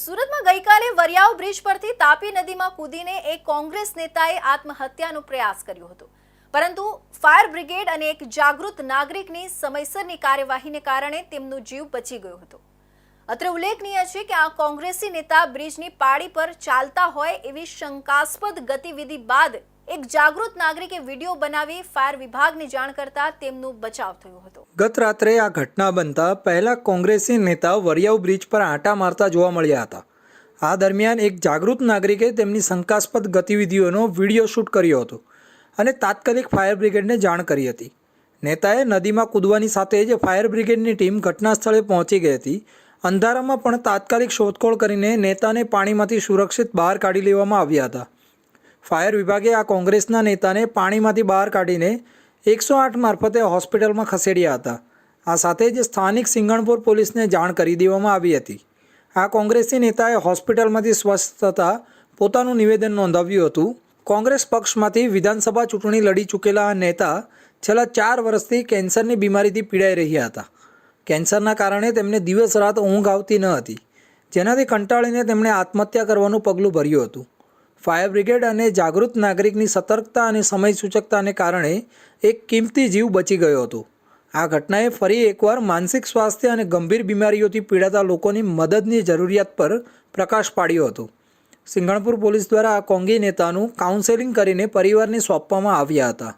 સુરતમાં ગઈકાલે વરિયાવ બ્રિજ પરથી તાપી નદીમાં કૂદીને એક કોંગ્રેસ નેતાએ આત્મહત્યાનો પ્રયાસ કર્યો હતો, પરંતુ ફાયર બ્રિગેડ અને એક જાગૃત નાગરિકની સમયસરની કાર્યવાહીને કારણે તેમનો જીવ બચી ગયો હતો। અત્રે ઉલ્લેખનીય છે કે આ કોંગ્રેસી નેતા બ્રિજની પાળી પર ચાલતા હોય એવી શંકાસ્પદ ગતિવિધિ બાદ એક જાગૃત નાગરિકે વિડીયો બનાવી ફાયર વિભાગને જાણ કરતા તેમનો બચાવ થયો હતો। ગત રાત્રે આ ઘટના બનતા પહેલા કોંગ્રેસી નેતા વરિયાવ બ્રિજ પર આંટા મારતા જોવા મળ્યા હતા। આ દરમિયાન એક જાગૃત નાગરિકે તેમની શંકાસ્પદ ગતિવિધિઓનો વિડીયો શૂટ કર્યો હતો અને તાત્કાલિક ફાયર બ્રિગેડને જાણ કરી હતી। નેતાએ નદીમાં કૂદવાની સાથે જ ફાયર બ્રિગેડની ટીમ ઘટના સ્થળે પહોંચી ગઈ હતી। અંધારામાં પણ તાત્કાલિક શોધખોળ કરીને નેતાને પાણીમાંથી સુરક્ષિત બહાર કાઢી લેવામાં આવ્યા હતા। ફાયર વિભાગે આ કોંગ્રેસના નેતાને પાણીમાંથી બહાર કાઢીને 108 મારફતે હોસ્પિટલમાં ખસેડ્યા હતા। આ સાથે જ સ્થાનિક સિંગણપુર પોલીસને જાણ કરી દેવામાં આવી હતી। આ કોંગ્રેસી નેતાએ હોસ્પિટલમાંથી સ્વસ્થ થતાં પોતાનું નિવેદન નોંધાવ્યું હતું। કોંગ્રેસ પક્ષમાંથી વિધાનસભા ચૂંટણી લડી ચૂકેલા આ નેતા છેલ્લા 4 વર્ષથી કેન્સરની બીમારીથી પીડાઈ રહ્યા હતા। કેન્સરના કારણે તેમને દિવસ રાત ઊંઘ આવતી ન હતી, જેનાથી કંટાળીને તેમણે આત્મહત્યા કરવાનું પગલું ભર્યું હતું। ફાયર બ્રિગેડ અને જાગૃત નાગરિકની સતર્કતા અને સમય સૂચકતાને કારણે એક કિંમતી જીવ બચી ગયો હતો। આ ઘટનાએ ફરી એકવાર માનસિક સ્વાસ્થ્ય અને ગંભીર બીમારીઓથી પીડાતા લોકોની મદદની જરૂરિયાત પર પ્રકાશ પાડ્યો હતો। સિંગણપુર પોલીસ દ્વારા આ કોંગી નેતાનું કાઉન્સેલિંગ કરીને પરિવારને સોંપવામાં આવ્યા હતા।